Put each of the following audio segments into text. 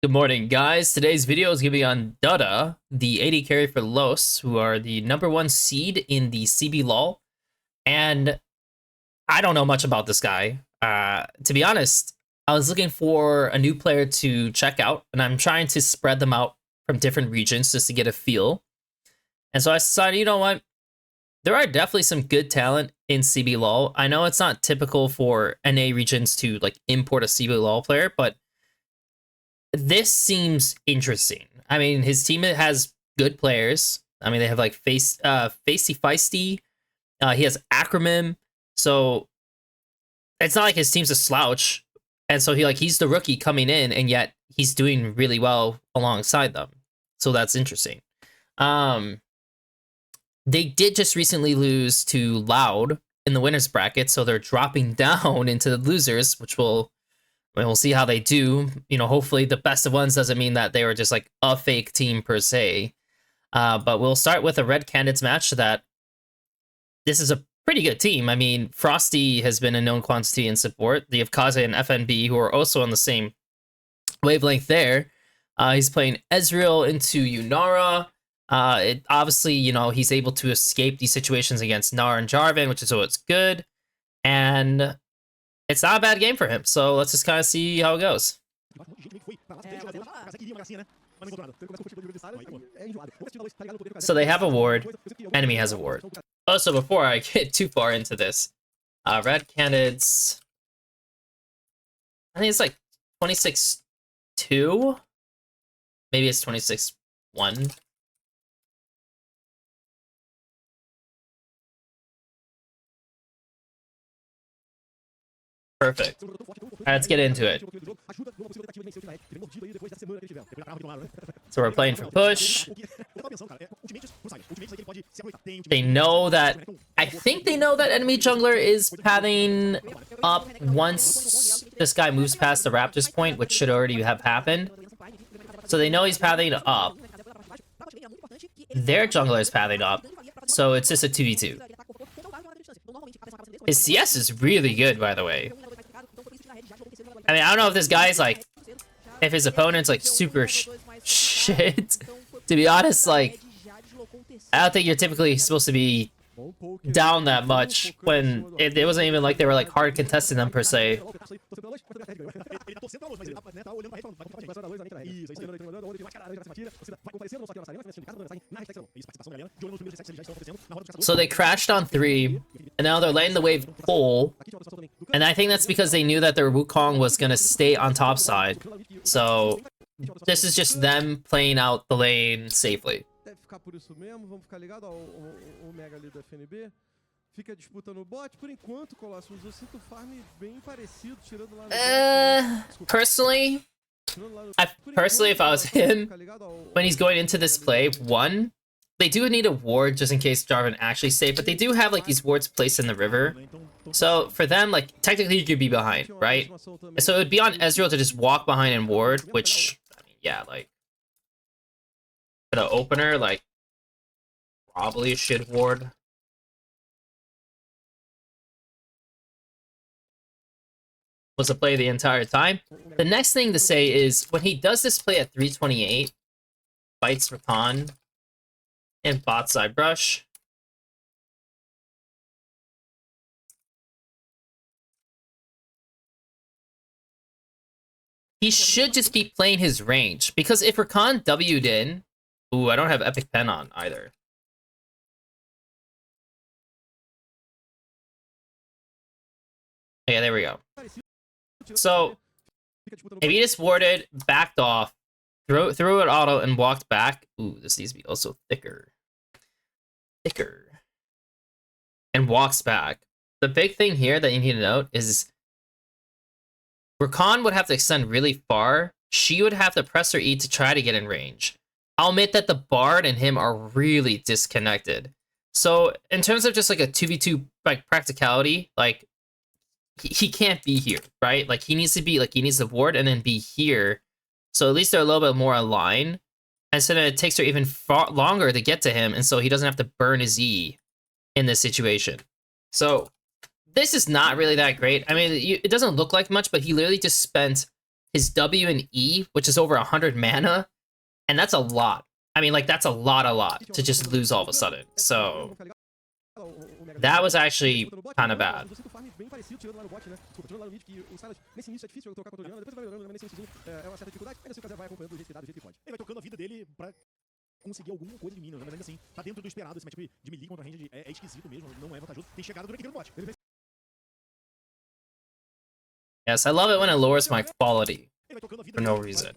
Good morning, guys. Today's video is going to be on Duhduhh, the AD carry for Los, who are the #1 seed in the CBLOL. And I don't know much about this guy. To be honest, I was looking for a new player to check out, and I'm trying to spread them out from different regions just to get a feel. And so I decided, you know what? There are definitely some good talent in CBLOL. I know it's not typical for NA regions to like import a CBLOL player, but this seems interesting. I mean, his team has good players. I mean, they have like Facey Feisty. He has Acronym. So it's not like his team's a slouch. And so he's the rookie coming in, and yet he's doing really well alongside them. So that's interesting. They did just recently lose to Loud in the winners bracket, so they're dropping down into the losers, which we'll see how they do. You know, hopefully the best of ones doesn't mean that they were just like a fake team per se. But we'll start with a Red Candidates match that this is a pretty good team. I mean, Frosty has been a known quantity in support. They have Kaze and FNB, who are also on the same wavelength there. He's playing Ezreal into Yunara. Obviously, you know, he's able to escape these situations against Nar and Jarvan, which is always good. And it's not a bad game for him, so let's just kind of see how it goes. So they have a ward, enemy has a ward. Oh, so before I get too far into this, Red Candidates, I think it's like 26-2? Maybe it's 26-1. Perfect. All right, let's get into it. So we're playing for push. They know that... I think they know that enemy jungler is pathing up once this guy moves past the Raptors point, which should already have happened. So they know he's pathing up. Their jungler is pathing up. So it's just a 2v2. His CS is really good, by the way. I mean, I don't know if this guy's like... if his opponent's like super shit. To be honest, like... I don't think you're typically supposed to be down that much when it wasn't even like they were like hard contesting them per se. So they crashed on 3, and now they're letting the wave pull. And I think that's because they knew that their Wukong was gonna stay on top side. So this is just them playing out the lane safely. Por isso mesmo, vamos ficar ligado ao Mega ali do FNB. Fica a disputa no bot. Por enquanto, Colossus, eu sinto o farm bem parecido, tirando lá no personally, if I was him, when he's going into this play, one, they do need a ward just in case Jarvan actually saves, but they do have like these wards placed in the river. So for them, like technically you could be behind, right? So it would be on Ezreal to just walk behind and ward, which, I mean, yeah, like for the opener, like probably should ward. Was a play the entire time. The next thing to say is when he does this play at 328, fights Rakan and bot side brush. He should just be playing his range, because if Rakan W'd in, ooh, I don't have Epic Pen on either. Yeah, there we go. So if he just warded, backed off, threw it auto, and walked back. Ooh, this needs to be also thicker. And walks back. The big thing here that you need to note is Rakan would have to extend really far. She would have to press her E to try to get in range. I'll admit that the Bard and him are really disconnected. So in terms of just like a 2v2 like practicality, like he can't be here, right? Like he needs to ward and then be here. So at least they're a little bit more aligned. And so then it takes her even far longer to get to him, and so he doesn't have to burn his E in this situation. So this is not really that great. I mean, it doesn't look like much, but he literally just spent his W and E, which is over 100 mana, and that's a lot. I mean, like, that's a lot to just lose all of a sudden. So that was actually kind of bad. Conseguir alguma coisa de minions, mas ainda assim, tá dentro do esperado, esse matchup de melee contra range é esquisito mesmo, não é vantajoso. Tem chegado durante aqui no bot. Yes, I love it when it lowers my quality for no reason.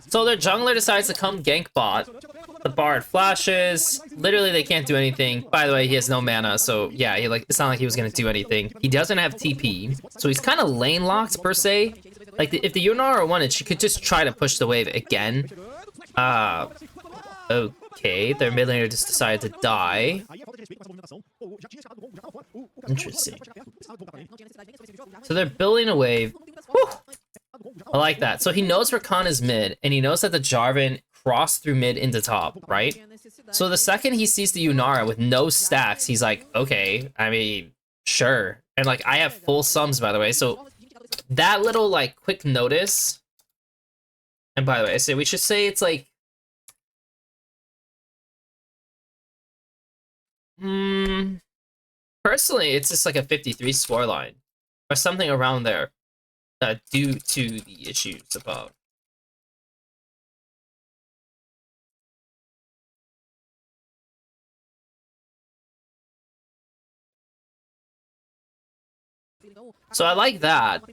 So their jungler decides to come gank bot. The Bard flashes. Literally, they can't do anything. By the way, he has no mana, so yeah, it's not like he was gonna do anything. He doesn't have TP, so he's kind of lane locked per se. Like, if the Yunara wanted, she could just try to push the wave again. Okay, their mid laner just decided to die. Interesting. So they're building a wave. Whew. I like that. So he knows Rakan is mid, and he knows that the Jarvan crossed through mid into top, right? So the second he sees the Yunara with no stacks, he's like, okay, I mean, sure. And, like, I have full sums, by the way, so that little, like, quick notice. And by the way, so we should say it's like, personally, it's just like a 53 scoreline or something around there, due to the issues above. So I like that.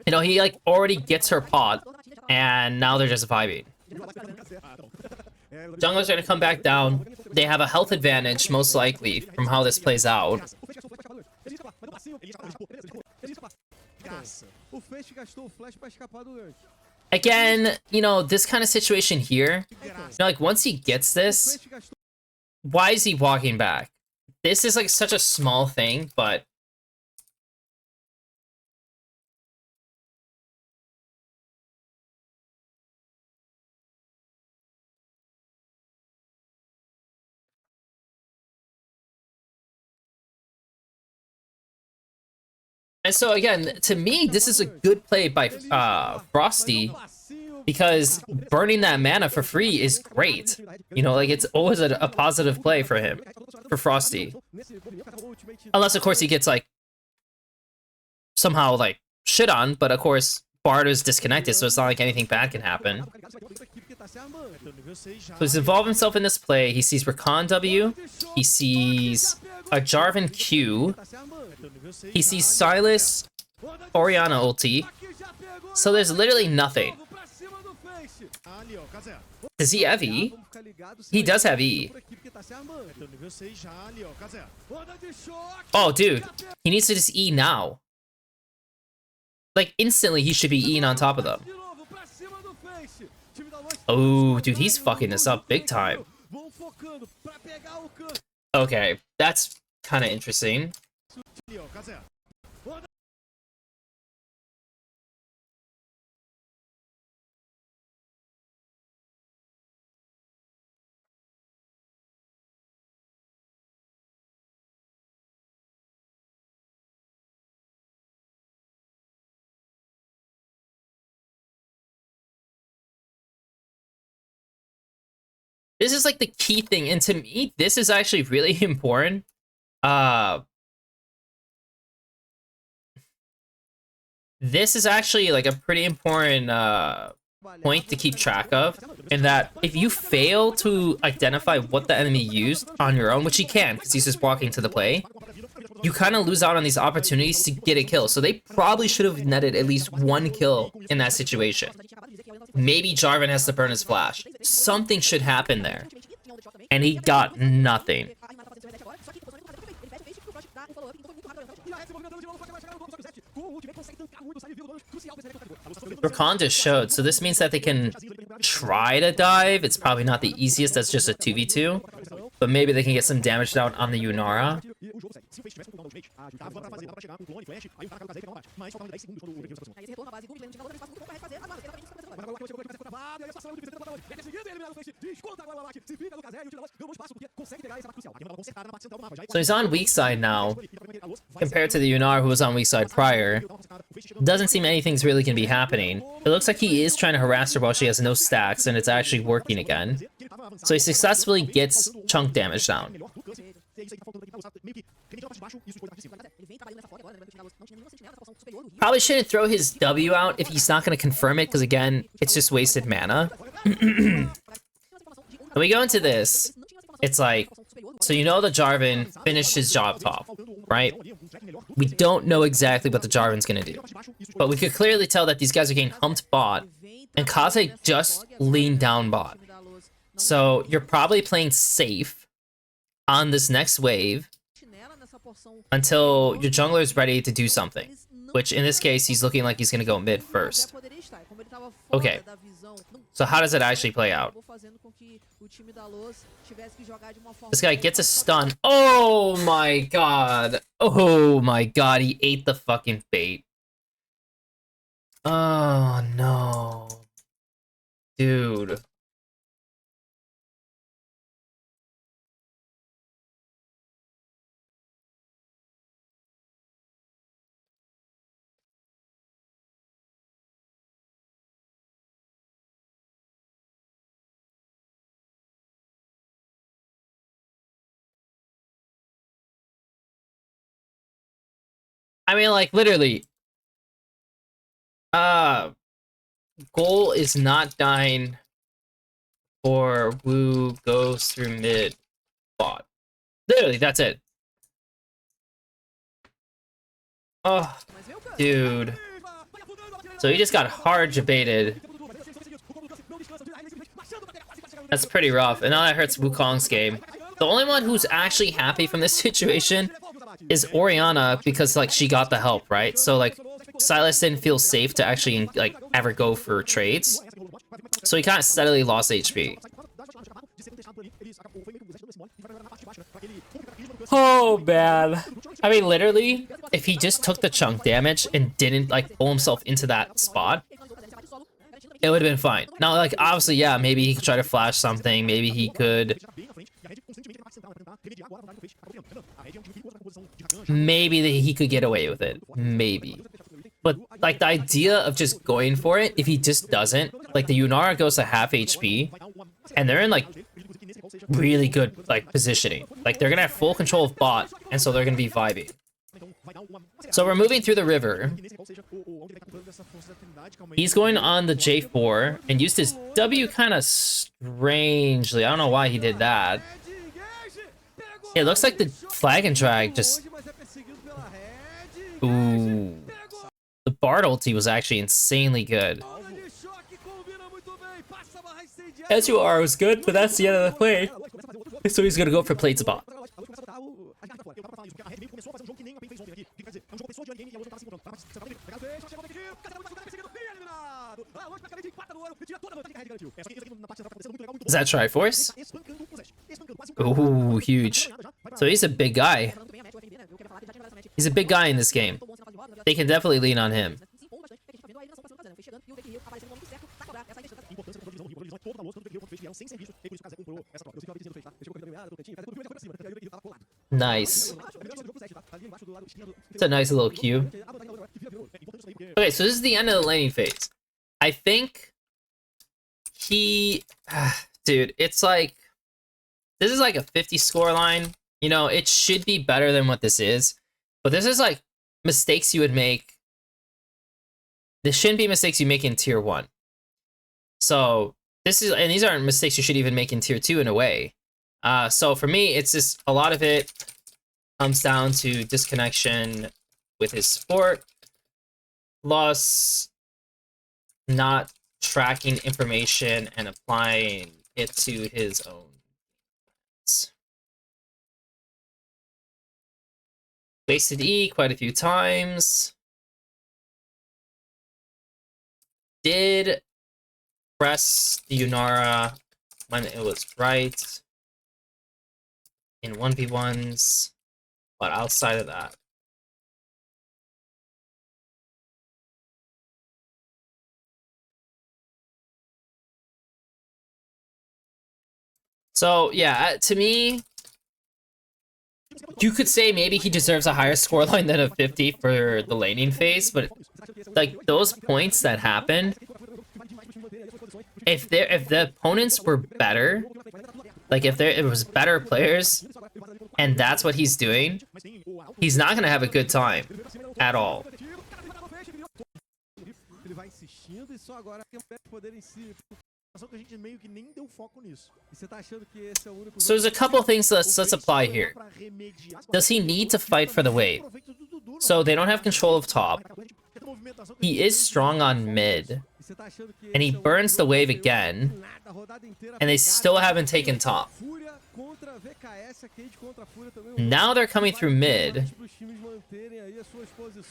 You know, he, like, already gets her pot, and now they're just vibing. Jungler's gonna come back down. They have a health advantage, most likely, from how this plays out. Again, you know, this kind of situation here, you know, like, once he gets this, why is he walking back? This is, like, such a small thing, but and so again, to me, this is a good play by Frosty, because burning that mana for free is great. You know, like, it's always a positive play for him, for Frosty. Unless, of course, he gets, like, somehow, like, shit on, but of course, Bard is disconnected, so it's not like anything bad can happen. So he's involved himself in this play. He sees Rakan W, he sees a Jarvan Q, he sees Silas Orianna ulti. So there's literally nothing. Does he have E? He does have E. Oh, dude. He needs to just E now. Like, instantly, he should be E'ing on top of them. Oh, dude, he's fucking this up big time. Okay, that's kind of interesting. This is, like, the key thing, and to me, this is actually really important. This is actually, like, a pretty important point to keep track of, in that if you fail to identify what the enemy used on your own, which he can, because he's just walking to the play, you kind of lose out on these opportunities to get a kill. So they probably should have netted at least one kill in that situation. Maybe Jarvan has to burn his flash. Something should happen there. And he got nothing. Rakan just showed, so this means that they can try to dive. It's probably not the easiest, that's just a 2v2. But maybe they can get some damage down on the Yunara. So he's on weak side now, compared to the Yunara who was on weak side prior. doesn't seem anything's really gonna be happening. It looks like he is trying to harass her while she has no stacks, and it's actually working again. So he successfully gets chunk damage down. Probably shouldn't throw his W out if he's not going to confirm it, because again, it's just wasted mana. When we go into this, it's like, so you know the Jarvan finished his job top, right? We don't know exactly what the Jarvan's going to do, but we could clearly tell that these guys are getting humped bot, and Kaze just leaned down bot. So you're probably playing safe on this next wave until your jungler is ready to do something, which in this case, he's looking like he's going to go mid first. Okay, so how does it actually play out? This guy gets a stun. Oh my god. Oh my god, he ate the fucking bait. Oh no. Dude. I mean, like, literally. Goal is not dying or Wu goes through mid bot. Literally, that's it. Oh, dude. So he just got hard debated. That's pretty rough. And now that hurts Wukong's game. The only one who's actually happy from this situation is Orianna, because like she got the help, right? So like Silas didn't feel safe to actually like ever go for trades. So he kind of steadily lost HP. Oh man. I mean, literally, if he just took the chunk damage and didn't like pull himself into that spot, it would have been fine. Now, like, obviously, yeah, maybe he could try to flash something. Maybe he could... Maybe he could get away with it. Maybe. But, like, the idea of just going for it, if he just doesn't... Like, the Yunara goes to half HP, and they're in, like, really good, like, positioning. Like, they're gonna have full control of bot, and so they're gonna be vibing. So we're moving through the river. He's going on the J4 and used his W kind of strangely. I don't know why he did that. It looks like the flag and drag just... Ooh. The Bard ulti was actually insanely good. SUR was good, but that's the end of the play. So he's gonna go for plate spot. Is that Triforce? Ooh, huge. So he's a big guy. He's a big guy in this game. They can definitely lean on him. Nice. It's a nice little cue. Okay, so this is the end of the laning phase. I think he... Dude, it's like... This is like a 50 score line. You know, it should be better than what this is. But this is like mistakes you would make. This shouldn't be mistakes you make in tier 1. So this is, and these aren't mistakes you should even make in tier 2 in a way. So for me, it's just a lot of it comes down to disconnection with his support, plus not tracking information and applying it to his own. Wasted E quite a few times. Did press the Yunara when it was right in 1v1s, but outside of that. So yeah, to me, you could say maybe he deserves a higher scoreline than a 50 for the laning phase, but like those points that happened, if the opponents were better, like if it was better players, and that's what he's doing, he's not gonna have a good time at all. So there's a couple things let's apply here. Does he need to fight for the wave? So they don't have control of top. He is strong on mid. And he burns the wave again. And they still haven't taken top. Now they're coming through mid.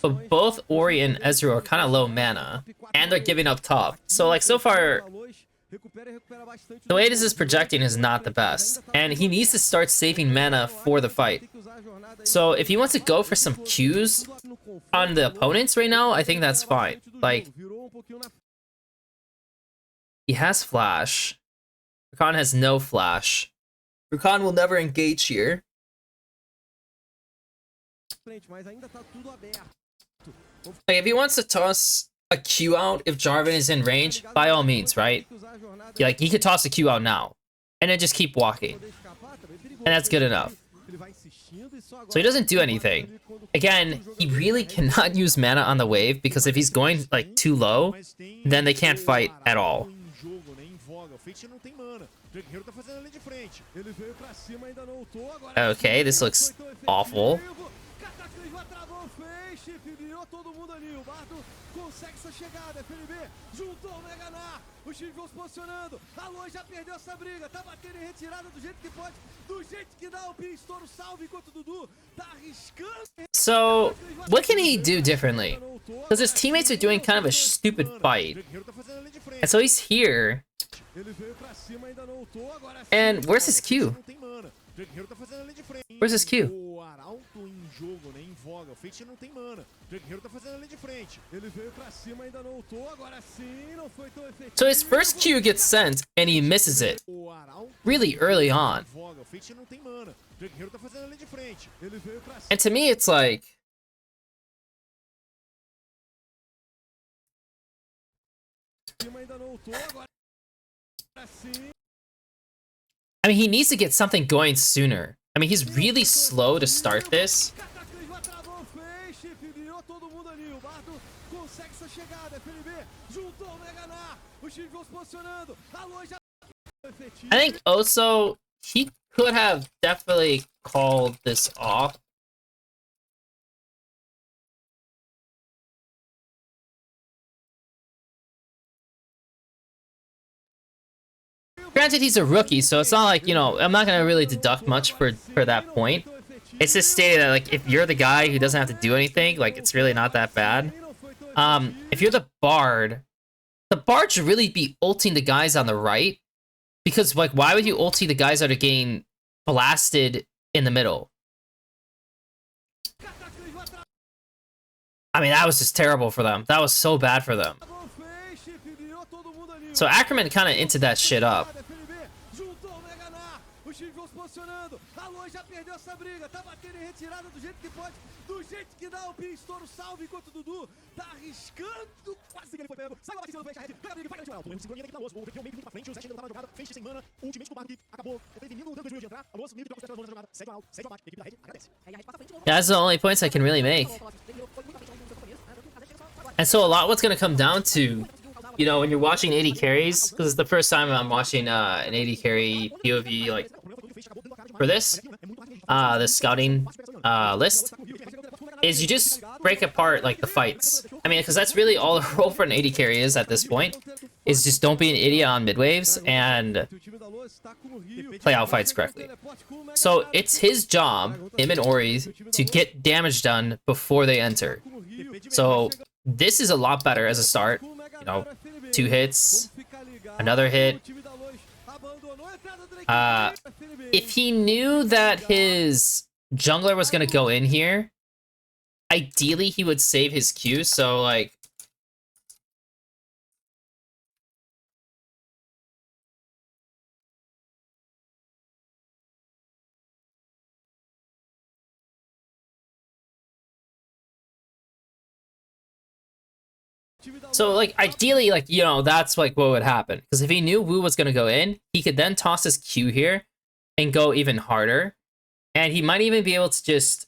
But both Ori and Ezreal are kind of low mana. And they're giving up top. So like so far, the way this is projecting is not the best. And he needs to start saving mana for the fight. So if he wants to go for some Qs on the opponents right now, I think that's fine. Like, he has flash. Rakan has no flash. Rakan will never engage here. Like, if he wants to toss a Q out if Jarvan is in range, by all means, right? Like, he could toss a Q out now. And then just keep walking. And that's good enough. So he doesn't do anything. Again, he really cannot use mana on the wave, because if he's going, like, too low, then they can't fight at all. Okay, this looks awful. So, what can he do differently? Because his teammates are doing kind of a stupid fight. And so he's here. And where's his Q? Where's his Q? So his first Q gets sent, and he misses it really early on. And to me, it's like... I mean, he needs to get something going sooner. I mean, he's really slow to start this. I think also, he could have definitely called this off. Granted, he's a rookie, so it's not like, you know, I'm not gonna really deduct much for that point. It's just stated that, like, if you're the guy who doesn't have to do anything, like, it's really not that bad. If you're the Bard should really be ulting the guys on the right. Because, like, why would you ulti the guys that are getting blasted in the middle? I mean, that was just terrible for them. That was so bad for them. So Ackerman kind of into that shit up. Yeah, that's the only points I can really make. And so a lot what's going to come down to, you know, when you're watching 80 carries, because it's the first time I'm watching an 80 carry POV, like, for this scouting list, is you just break apart, like, the fights. I mean, because that's really all a role for an 80 carry is at this point, is just don't be an idiot on mid waves and play out fights correctly. So it's his job, him and Ori, to get damage done before they enter. So this is a lot better as a start. You know, 2 hits, another hit. If he knew that his jungler was gonna go in here, ideally he would save his Q, so like... So, like, ideally, like, you know, that's, like, what would happen. Because if he knew Wu was going to go in, he could then toss his Q here and go even harder. And he might even be able to just...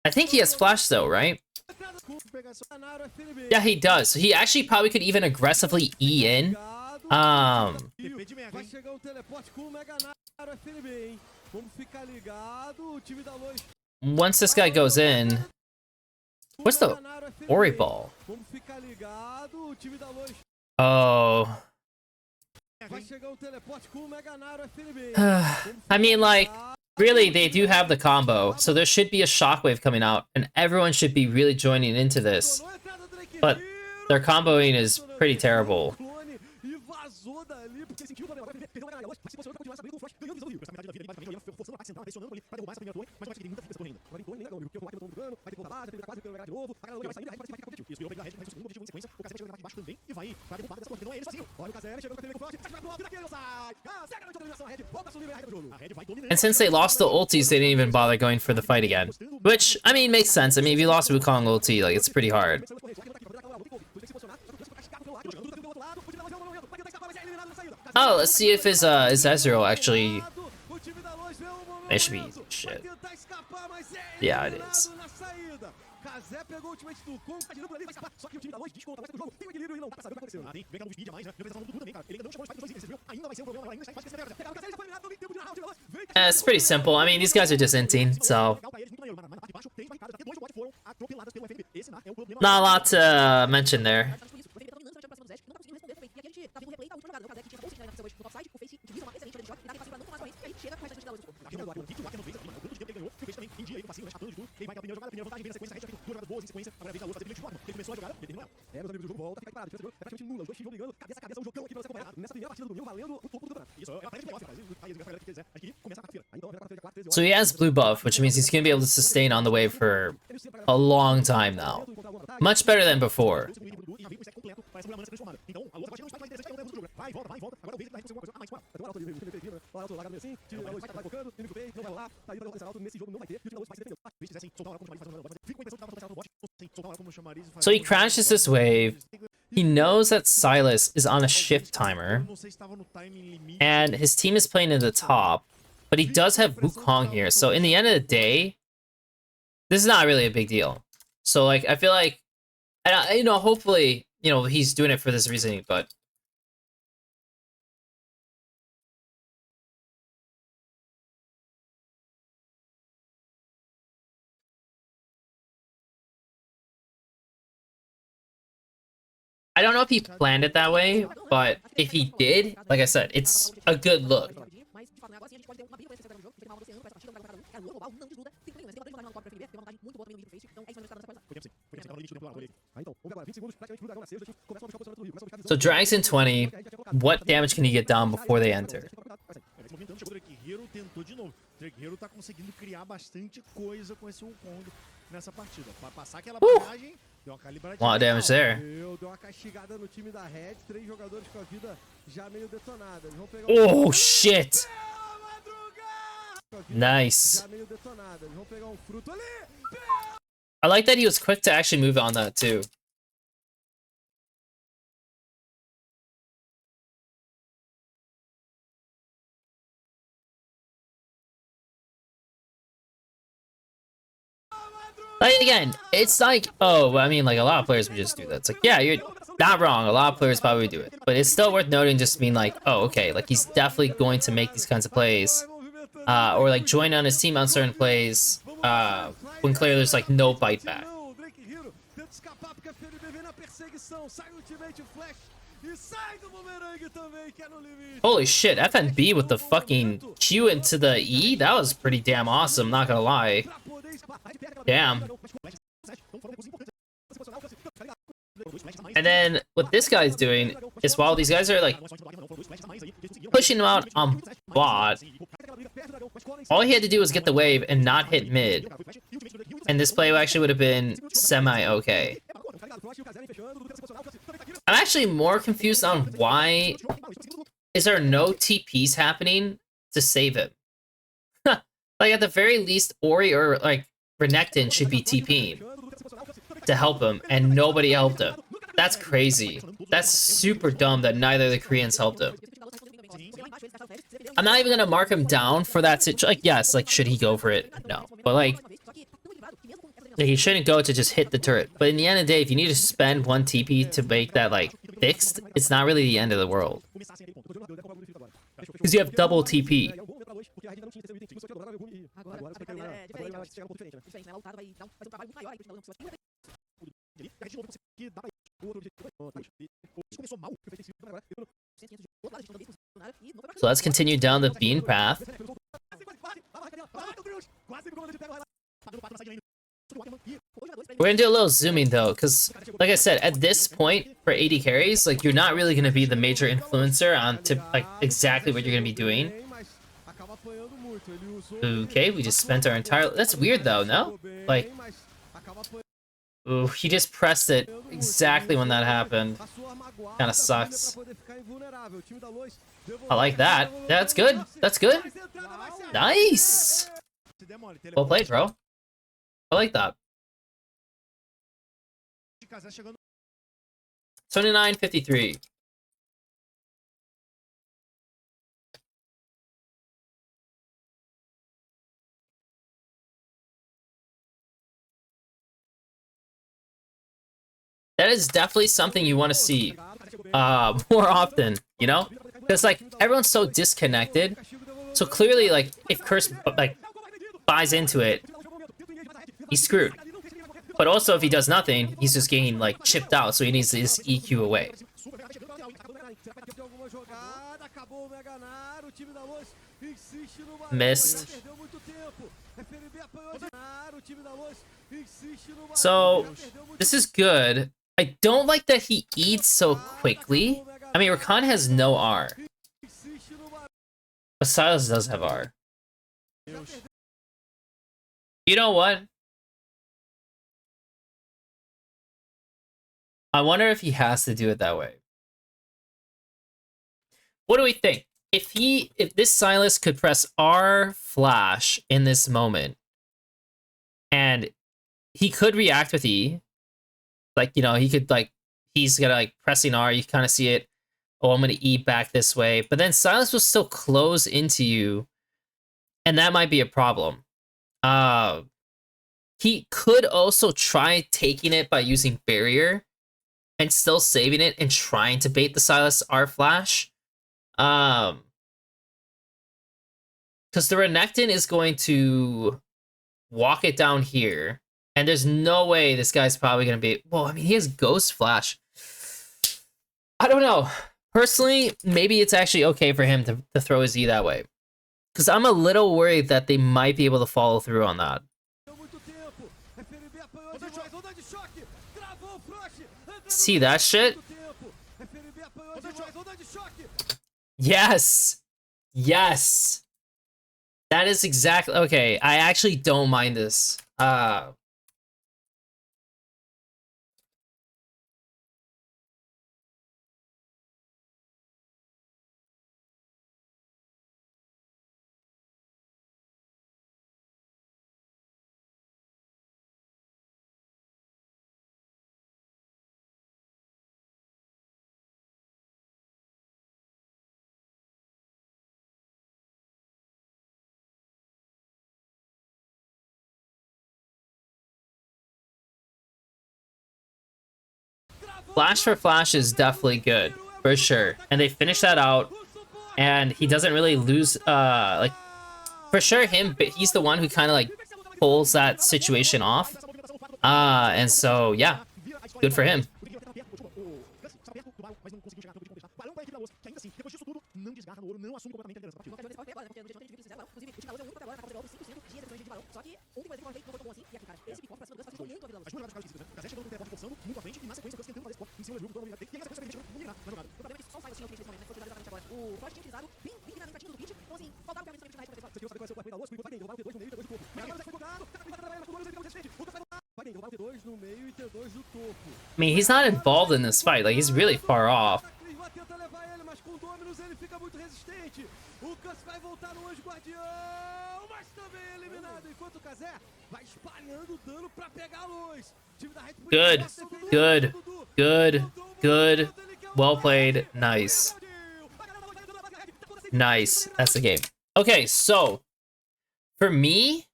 I think he has flash, though, right? Yeah, he does. So he actually probably could even aggressively E in. Vai chegar um teleporte com o Mega Naro FNB, hein? Vamos ficar ligado. O time da Lois. Once this guy goes in... What's the Ori ball? Vamos ficar ligado. O time da Lois. Oh... Vai chegar um teleporte com o Mega Naro FNB. I mean, like, really, they do have the combo, so there should be a shockwave coming out, and everyone should be really joining into this. But their comboing is pretty terrible. And since they lost the ultis, they didn't even bother going for the fight again. Which, I mean, makes sense. I mean, if you lost Wukong ulti, like, it's pretty hard. Oh, let's see if his Ezreal actually... It should be easy shit. Yeah, it is. Kazé pegou o ultimate do Kong, tá girando ali, vai escapar. Só que o time da Lois desconta, vai pro jogo. Tem o equilíbrio e não dá pra saber o que tá acontecendo. Vem pelo speed mais, né? Vem do também, cara. Ele ainda não chamou os dois itens, você viu? Ainda vai ser um problema, ainda está em fase. Pegaram o Kazé, já foi eliminado, não tem tempo de narrar o time da Lois. It's pretty simple. I mean, these guys are just inting, so... Not a lot to mention there. So he has blue buff, which means he's going to be able to sustain on the wave for a long time now. Much better than before. So he crashes this wave. He knows that Silas is on a shift timer, and his team is playing in the top, but he does have Wukong here. So in the end of the day, this is not really a big deal. So, like, I feel like, and, you know, hopefully, you know, he's doing it for this reasoning, but I don't know if he planned it that way, but if he did, like I said, it's a good look. So drags in 20. What damage can he get down before they enter? A lot of damage there. Oh shit! Nice. I like that he was quick to actually move on that too. Like, again, it's like, oh, I mean, like, a lot of players would just do that. It's like, yeah, you're not wrong. A lot of players probably do it. But it's still worth noting, just being like, oh, okay, like, he's definitely going to make these kinds of plays. Or, like, join on his team on certain plays when clearly there's, like, no bite back. Holy shit, FNB with the fucking Q into the E? That was pretty damn awesome, not gonna lie. Damn. And then what this guy's doing is while these guys are like pushing him out on bot, all he had to do was get the wave and not hit mid. And this play actually would have been semi-okay. I'm actually more confused on why is there no TPs happening to save him. Like, at the very least, Ori or, like, Renekton should be TPing to help him, and nobody helped him. That's crazy. That's super dumb that neither of the Koreans helped him. I'm not even gonna mark him down for that situation. Like, yes, like, should he go for it? No. But, like, he shouldn't go to just hit the turret. But in the end of the day, if you need to spend 1 TP to make that, like, fixed, it's not really the end of the world. Because you have double TP. So let's continue down the bean path. We're gonna do a little zooming though, because like I said, at this point for AD carries, like you're not really gonna be the major influencer on to like exactly what you're gonna be doing. Okay, we just spent our entire. That's weird though, no? Like, ooh, he just pressed it exactly when that happened. Kind of sucks. I like that. That's good. That's good. Nice. Well played, bro. I like that. 29-53. That is definitely something you want to see more often, you know? Because, like, everyone's so disconnected. So clearly, like, if Curse, like, buys into it, he's screwed. But also, if he does nothing, he's just getting, like, chipped out, so he needs to just EQ away. Missed. So, this is good. I don't like that he eats so quickly. I mean, Rakan has no R. But Silas does have R. You know what? I wonder if he has to do it that way. What do we think? If this Silas could press R flash in this moment, and he could react with E, like, you know, he could, like, he's gonna, like, pressing R, you kind of see it. Oh, I'm gonna E back this way. But then Silas will still close into you, and that might be a problem. He could also try taking it by using barrier and still saving it and trying to bait the Silas R flash. Because the Renekton is going to walk it down here, and there's no way this guy's probably going to be... Well, I mean, he has Ghost Flash. I don't know. Personally, maybe it's actually okay for him to throw his E that way. Because I'm a little worried that they might be able to follow through on that. See that shit? Yes! Yes! That is exactly... Okay, I actually don't mind this. Flash for Flash is definitely good, for sure. And they finish that out, and he doesn't really lose, like, for sure he's the one who kind of, like, pulls that situation off. And so, yeah, good for him. I mean, he's not involved in this fight. Like, he's really far off. O Cus vai voltar no Anjo Guardião, mas também é eliminado. Enquanto o Kazé vai espalhando dano pra pegar a luz. O time da Red Bull Good. força o Duhduhh, Good. o Duhduhh Good. mandou o Good. movimento, ele quer o Well Red. played. Vai Nice. o Claudinho. A galera da Red Bull vai Red. Tá acontecendo Nice. That's the game. Okay, so for me,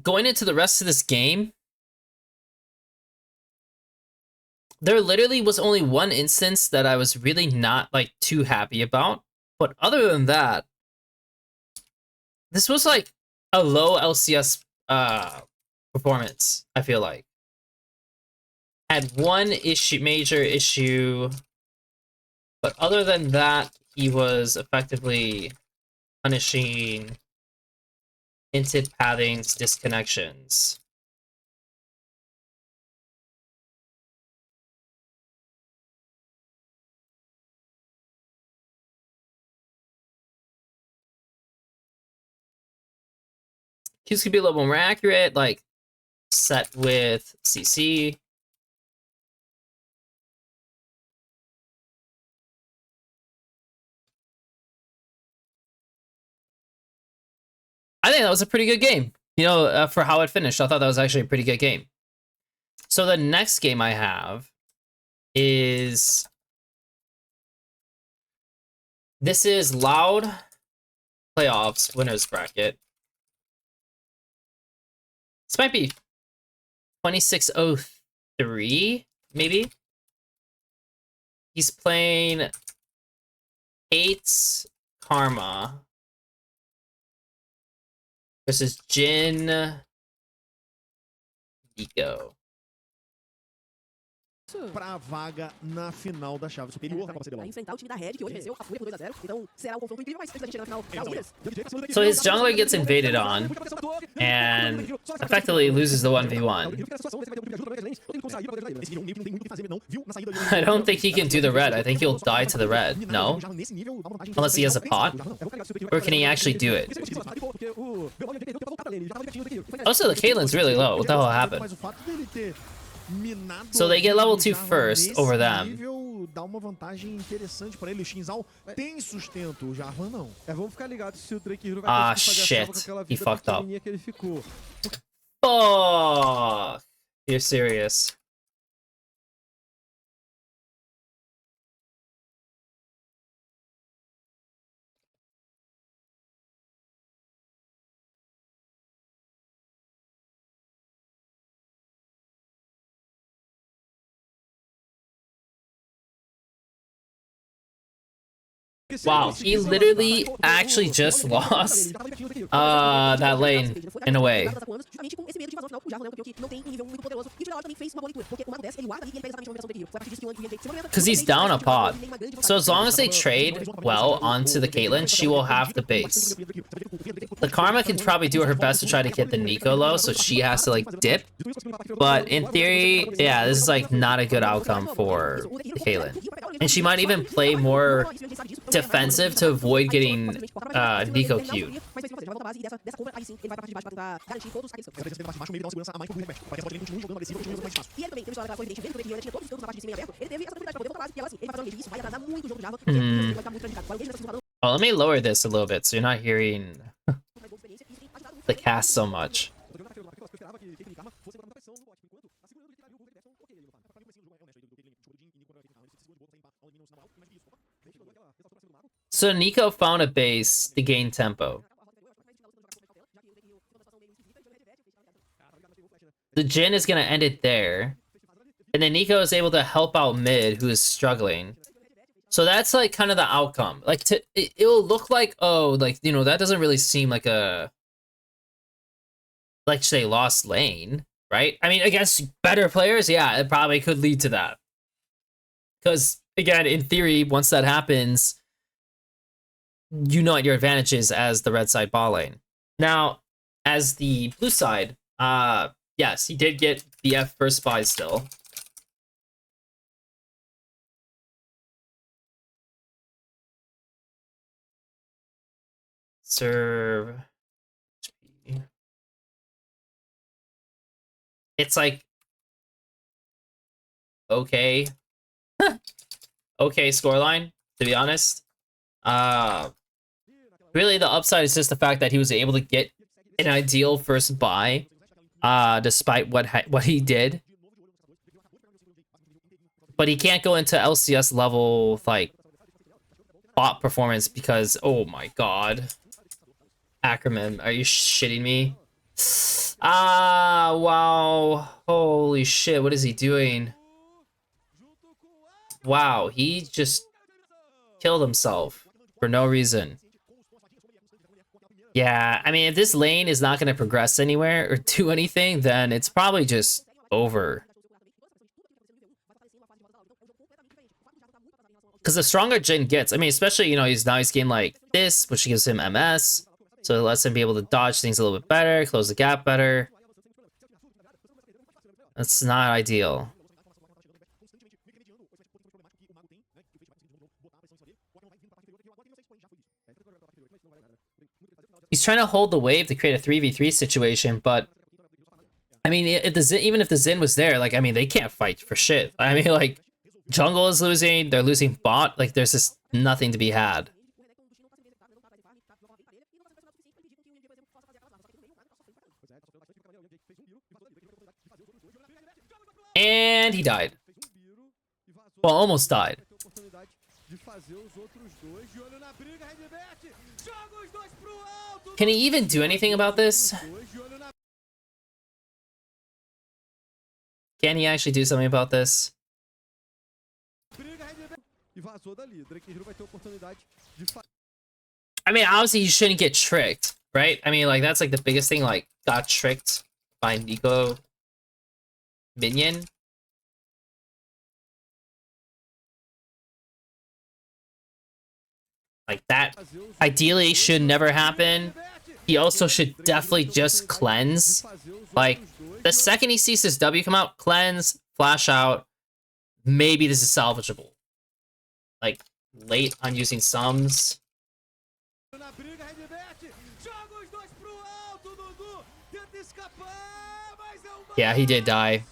going into the rest of this game, there literally was only one instance that I was really not like too happy about. But other than that, this was like a low LCS performance, I feel like. Had one major issue, but other than that, he was effectively punishing hinted pathings, disconnections. Qs could be a little more accurate, like set with CC. I think that was a pretty good game. You know, for how it finished, I thought that was actually a pretty good game. So the next game I have is... This is Loud Playoffs Winners Bracket. This might be 2603, maybe? He's playing 8 Karma versus Jin Nico. Pra vaga na final da chave superior da Copa CBLOL. Vai enfrentar o time da Red, que hoje venceu a Fúria por 2-0. Então será um confronto incrível, mas antes da gente chegar na final, So his jungler gets invaded on and effectively loses the 1v1. I don't think he can do the red. I think he'll die to the red. No? Unless he has a pot? Or can he actually do it? Also, the Caitlyn's really low. What the hell happened? So they get level 2 first over them. Dá uma vantagem interessante para ele. O Shinzal tem sustento, o Jarvan não. Vamos ficar ligados se o Drake Hero vai conseguir fazer a salva com aquela He vida fucked up. pequenininha que ele ficou. Fuck! You're serious. Wow, he literally actually just lost that lane in a way. Because he's down a pod. So as long as they trade well onto the Caitlyn, she will have the base. The Karma can probably do her best to try to get the Nico low, so she has to like dip. But in theory, yeah, this is like not a good outcome for the Caitlyn. And she might even play more defensive to avoid getting Nico queued. Well, let me lower this a little bit so you're not hearing the cast so much. So Nico found a base to gain tempo. The Jhin is going to end it there. And then Nico is able to help out mid, who is struggling. So that's like kind of the outcome. Like it'll look like, oh, like, you know, that doesn't really seem like a, like say lost lane, right? I mean, against better players, yeah, it probably could lead to that. Because again, in theory, once that happens, you know what your advantage is as the red side ball lane. Now, as the blue side, yes, he did get BF first buy still. Serve. It's like okay. Okay scoreline, to be honest. Really, the upside is just the fact that he was able to get an ideal first buy, despite what he did. But he can't go into LCS level, like, bot performance because, oh my god. Ackerman, are you shitting me? Ah, wow. Holy shit, what is he doing? Wow, he just killed himself for no reason. Yeah, I mean, if this lane is not going to progress anywhere or do anything, then it's probably just over. Because the stronger Jin gets, I mean, especially, you know, he's getting like this, which gives him MS. So it lets him be able to dodge things a little bit better, close the gap better. That's not ideal. He's trying to hold the wave to create a 3v3 situation, but I mean, even if the Xin was there, like, I mean, they can't fight for shit. I mean, like, jungle is losing, they're losing bot, like, there's just nothing to be had. And he died. Well, almost died. Can he even do anything about this? Can he actually do something about this? I mean, obviously he shouldn't get tricked, right? I mean, like, that's like the biggest thing, like, got tricked by Nico minion. Like, that ideally should never happen. He also should definitely just cleanse. Like, the second he sees his W come out, cleanse, flash out, maybe this is salvageable. Like, late on using sums. Yeah, he did die.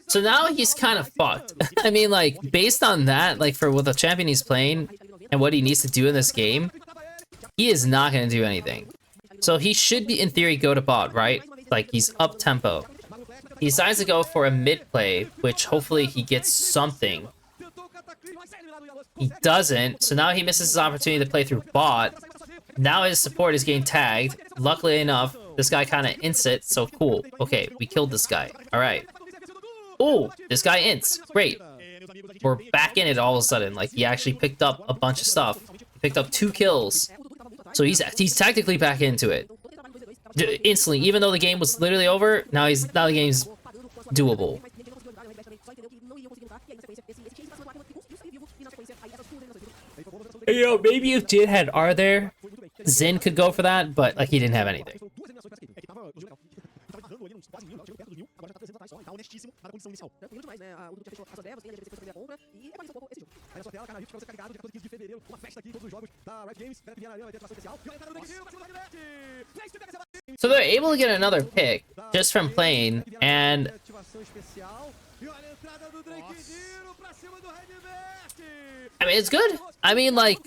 So now he's kind of fucked. I mean, like, based on that, like, for what the champion he's playing and what he needs to do in this game, he is not going to do anything. So he should be, in theory, go to bot, right? Like, he's up tempo. He decides to go for a mid play, which hopefully he gets something. He doesn't, so now he misses his opportunity to play through bot. Now his support is getting tagged. Luckily enough, this guy kind of ints it, so cool. Okay, we killed this guy. Alright. Oh, this guy ints. Great. We're back in it all of a sudden. Like, he actually picked up a bunch of stuff. He picked up 2 kills. So he's tactically back into it. Instantly, even though the game was literally over, now the game's doable. You know, maybe if Jin had R there, Xin could go for that, but like he didn't have anything. So they're able to get another pick just from playing, and I mean, it's good. I mean, like,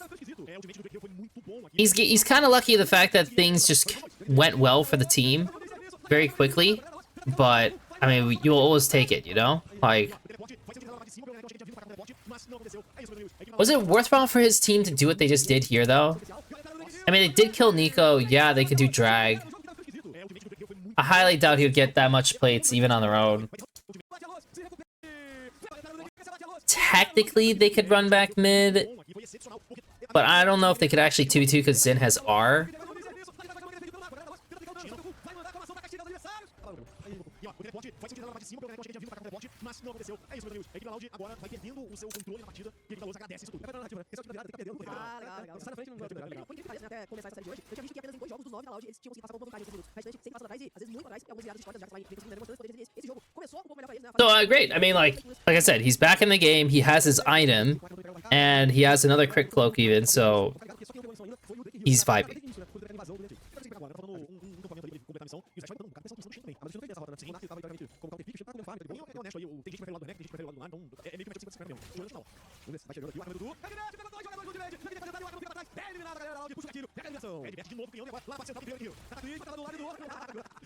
he's kind of lucky the fact that things just went well for the team very quickly, but I mean, you'll always take it, you know? Like, was it worthwhile for his team to do what they just did here, though? I mean, they did kill Nico. Yeah, they could do drag. I highly doubt he would get that much plates even on their own. Technically, they could run back mid, but I don't know if they could actually 2v2 because Xin has R. So great. I mean, like I said, he's back in the game. He has his item, and he has another crit cloak even. So he's vibing. missão. E o Zé vai botando um cara, prestando atenção no Shin também. Mas o Shin não fez essa rota, né? Sim, tava teoricamente como o Pique, tá com o farm, bem honesto aí. Tem gente que prefere o lado do Neck, tem gente que prefere o lado do Lar, então é meio que vai ser 50 mesmo. Jogando no final. Vamos ver se vai chegando aqui o Arma do Duhduhh. Eliminado, galera, onde puxa o gatilho. Pega a eliminação. Ele mete de novo o canhão e agora lá pra sentar o primeiro kill. Cataclismo, tá do lado do outro.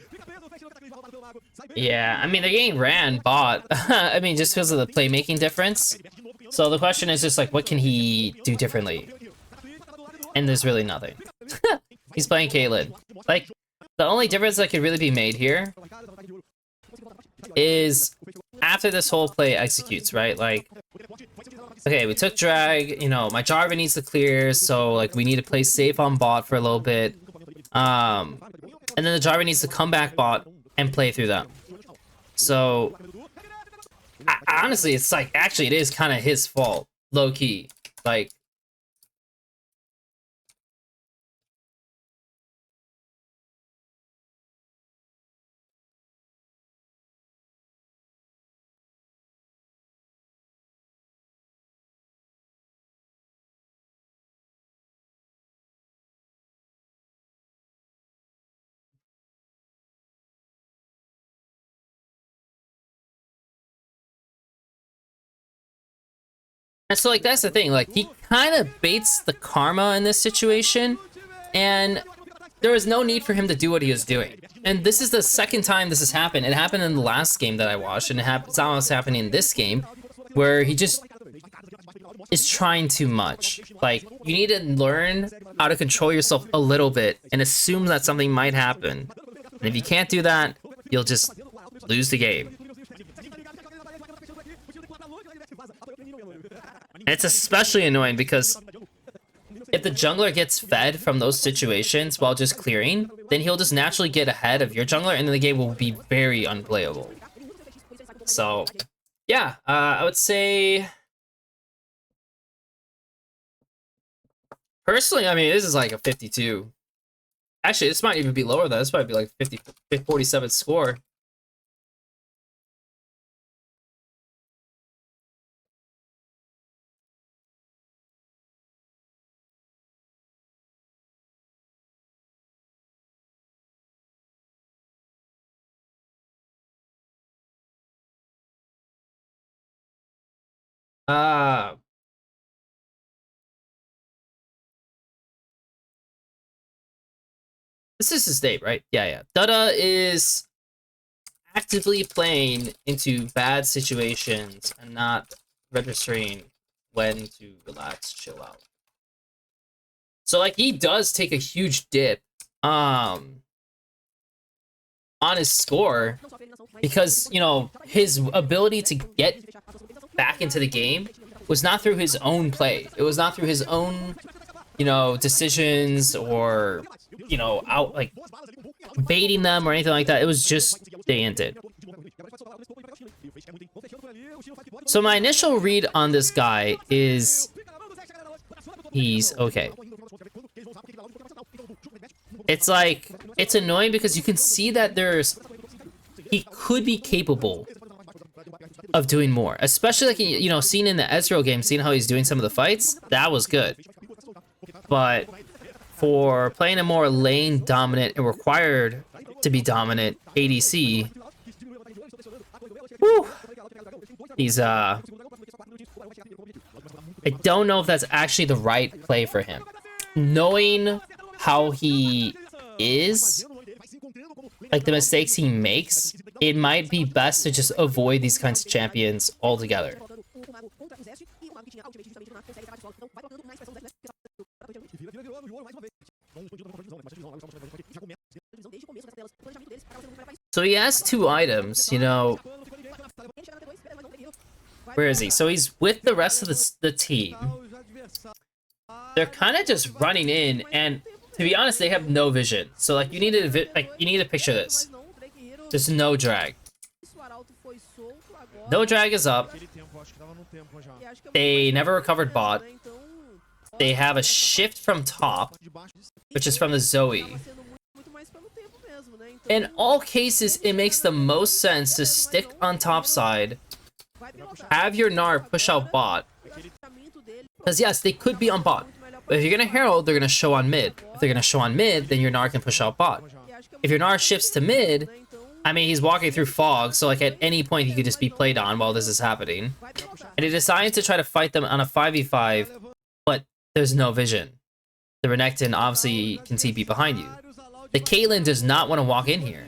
Fica preso, fecha no Cataclismo, roubado pelo mago. Yeah, I mean, they're getting ran bot. I mean, just because of the playmaking difference. So the question is just like, what can he do differently? And there's really nothing. He's playing Caitlyn. Like, the only difference that could really be made here is after this whole play executes, right? Like, okay, we took drag, you know, my Jarvan needs to clear, so like we need to play safe on bot for a little bit. And then the Jarvan needs to come back bot and play through them. So honestly, it's like, actually it is kind of his fault, low key. Like, and so, like, that's the thing. Like, he kind of baits the karma in this situation, and there was no need for him to do what he was doing. And this is the second time this has happened. It happened in the last game that I watched, and it's almost happening in this game, where he just is trying too much. Like, you need to learn how to control yourself a little bit and assume that something might happen. And if you can't do that, you'll just lose the game. And it's especially annoying because if the jungler gets fed from those situations while just clearing, then he'll just naturally get ahead of your jungler and then the game will be very unplayable. So, yeah, I would say... Personally, I mean, this is like a 52. Actually, this might even be lower than that. This might be like 47 score. This is his name, right? Yeah. Duhduhh is actively playing into bad situations and not registering when to relax, chill out. So, like, he does take a huge dip on his score because, you know, his ability to get back into the game was not through his own play. It was not through his own, you know, decisions or, you know, out like baiting them or anything like that. It was just they ended. So my initial read on this guy is he's okay. It's like, it's annoying because you can see that he could be capable of doing more, especially like, you know, seeing in the Ezreal game, seeing how he's doing some of the fights, that was good. But for playing a more lane dominant and required to be dominant ADC, whew, he's I don't know if that's actually the right play for him. Knowing how he is, like the mistakes he makes, it might be best to just avoid these kinds of champions altogether. So he has 2 items, you know. Where is he? So he's with the rest of the team. They're kind of just running in, and to be honest, they have no vision. So like, you need to picture this. There's no drag. No drag is up. They never recovered bot. They have a shift from top, which is from the Zoe. In all cases, it makes the most sense to stick on top side, have your Gnar push out bot. Because yes, they could be on bot. But if you're going to Herald, they're going to show on mid. If they're going to show on mid, then your Gnar can push out bot. if your Gnar shifts to mid, I mean, he's walking through fog, so like at any point he could just be played on while this is happening. And he decides to try to fight them on a 5v5, but there's no vision. The Renekton obviously can TP behind you. The Caitlyn does not want to walk in here.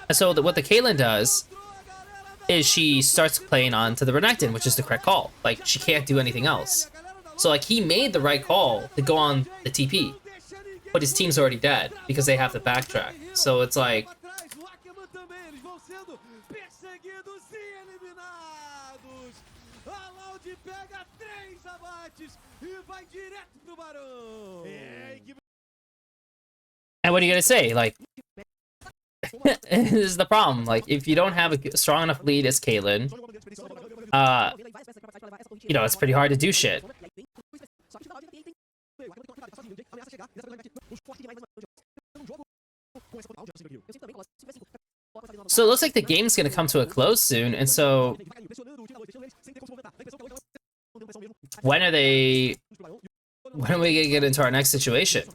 And so what the Caitlyn does is she starts playing on to the Renekton, which is the correct call. Like, she can't do anything else. So like, he made the right call to go on the TP. But his team's already dead because they have to backtrack. So it's like... And what are you gonna say? Like, this is the problem. Like, if you don't have a strong enough lead as Caitlyn, you know, it's pretty hard to do shit. So it looks like the game's gonna come to a close soon, and so when are we gonna get into our next situation?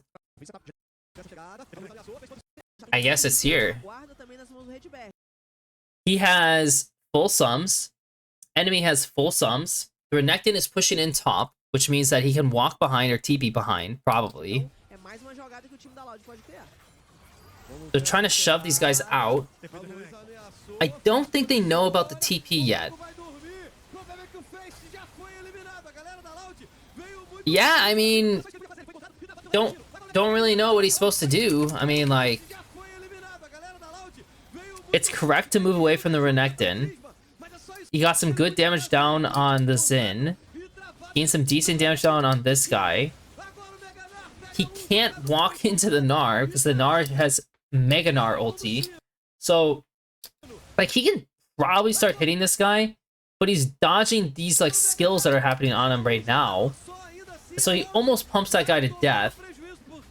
I guess it's here. He has full sums. Enemy has full sums. The Renekton is pushing in top, which means that he can walk behind or TP behind, probably. They're trying to shove these guys out. I don't think they know about the TP yet. Yeah, I mean, don't really know what he's supposed to do. I mean, like, it's correct to move away from the Renekton. He got some good damage down on the Xin. Gained some decent damage down on this guy. He can't walk into the Gnar because the Gnar has Mega Gnar ulti. So, like, he can probably start hitting this guy, but he's dodging these, like, skills that are happening on him right now. So he almost pumps that guy to death.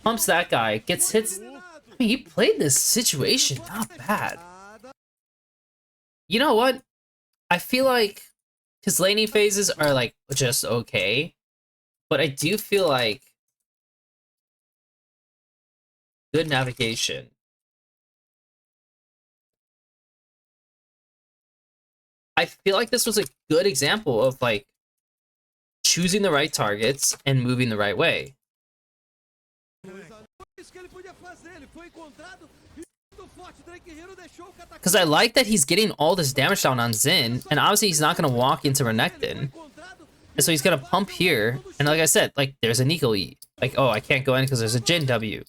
Pumps that guy, gets hits. I mean, he played this situation not bad. You know what? I feel like his laning phases are, like, just okay. But I do feel like good navigation. I feel like this was a good example of, like, choosing the right targets and moving the right way. Because I like that he's getting all this damage down on Xin, and obviously he's not going to walk into Renekton. And so he's going to pump here, and like I said, like, there's a Nico E. Like, oh, I can't go in because there's a Jhin W.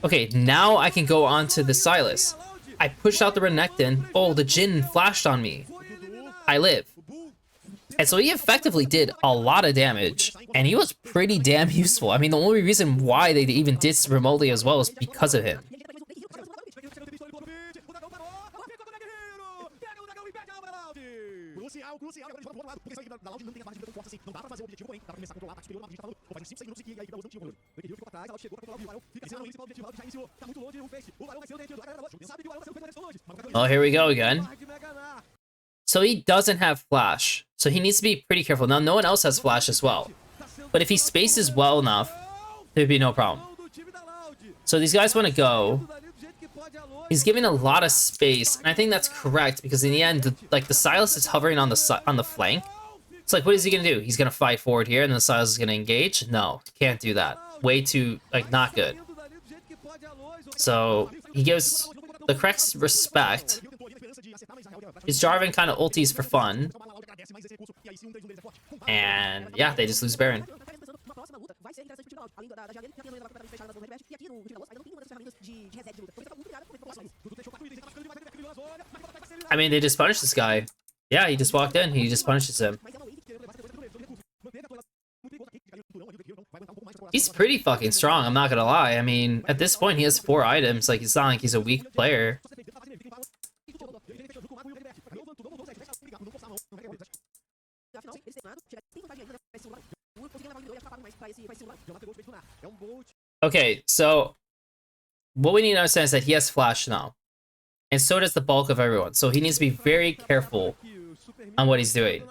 Okay, now I can go on to the Sylas. I pushed out the Renekton. Oh, the Jhin flashed on me. I live. And so he effectively did a lot of damage, and he was pretty damn useful. I mean, the only reason why they even did remotely as well is because of him. Oh, here we go again. So he doesn't have flash, so he needs to be pretty careful. Now, no one else has flash as well. But if he spaces well enough, there'd be no problem. So these guys want to go. He's giving a lot of space, and I think that's correct, because in the end, like, the Sylas is hovering on the flank. It's like, what is he going to do? He's going to fight forward here, and then the Sylas is going to engage? No, can't do that. Way too, like, not good. So he gives the correct respect. His Jarvan kind of ultis for fun. And yeah, they just lose Baron. I mean, they just punished this guy. Yeah, he just walked in, he just punishes him. He's pretty fucking strong, I'm not gonna lie. I mean, at this point, he has 4 items. Like, it's not like he's a weak player. Okay, so what we need to understand is that he has flash now. And so does the bulk of everyone. So he needs to be very careful on what he's doing.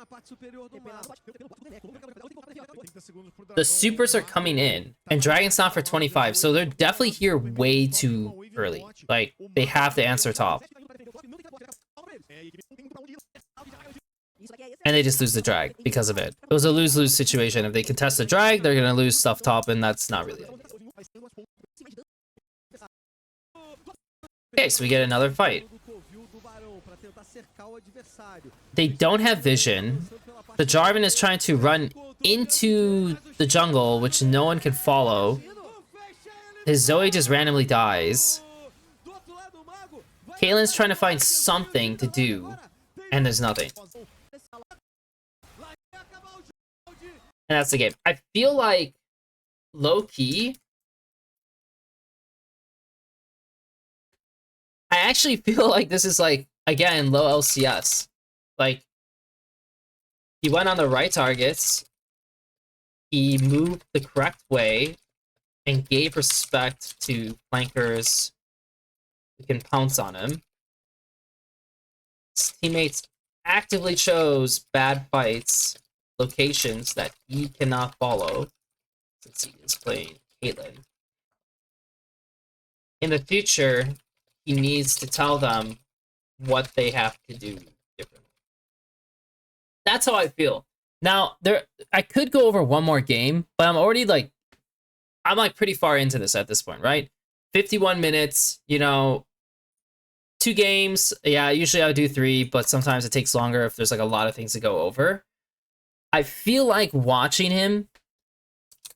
The supers are coming in, and Dragon's not for 25, so they're definitely here way too early. Like, they have to answer top. And they just lose the drag because of it. It was a lose-lose situation. If they contest the drag, they're gonna lose stuff top, and that's not really it. Okay, so we get another fight. They don't have vision. The Jarvan is trying to run into the jungle, which no one can follow. His Zoe just randomly dies. Caitlyn's trying to find something to do, and there's nothing. And that's the game. I feel like, low-key, I actually feel like this is like, again, low LCS. Like, he went on the right targets, he moved the correct way, and gave respect to flankers who can pounce on him. His teammates actively chose bad fights, locations that he cannot follow, since he is playing Caitlyn. In the future, he needs to tell them what they have to do differently. That's how I feel. Now, I could go over one more game, but I'm already like, I'm like pretty far into this at this point, right? 51 minutes, you know, 2 games. Yeah, usually I would do 3, but sometimes it takes longer if there's like a lot of things to go over. I feel like watching him,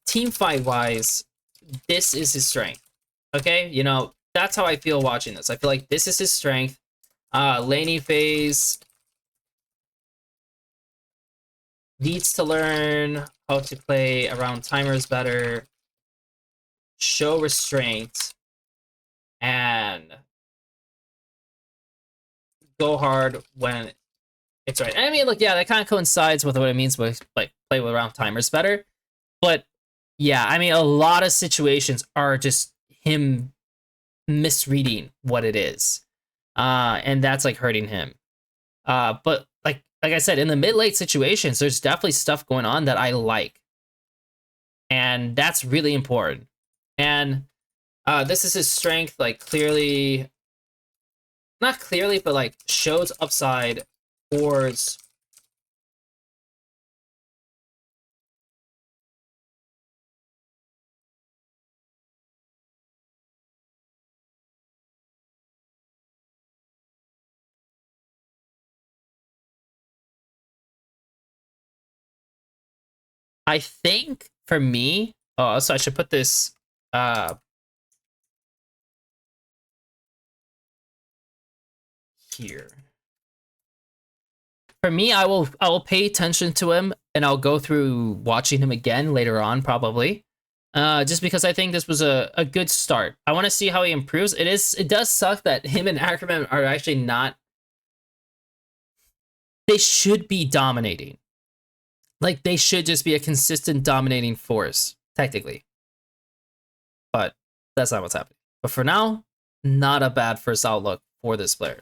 team fight wise, this is his strength. Okay, you know, that's how I feel watching this. I feel like this is his strength. Laning phase needs to learn how to play around timers better, show restraint, and go hard when it's right. And I mean, look, yeah, that kind of coincides with what it means with like play with around timers better. But yeah, I mean, a lot of situations are just him misreading what it is, and that's like hurting him. But like I said, in the mid-late situations, there's definitely stuff going on that I like, and that's really important. And this is his strength, like clearly, not clearly, but like shows upside towards I think for me, oh, so I should put this here. For me, I will pay attention to him, and I'll go through watching him again later on, probably. Just because I think this was a good start. I want to see how he improves. It does suck that him and Ackerman are actually not. They should be dominating. Like, they should just be a consistent dominating force, technically. But that's not what's happening. But for now, not a bad first outlook for this player.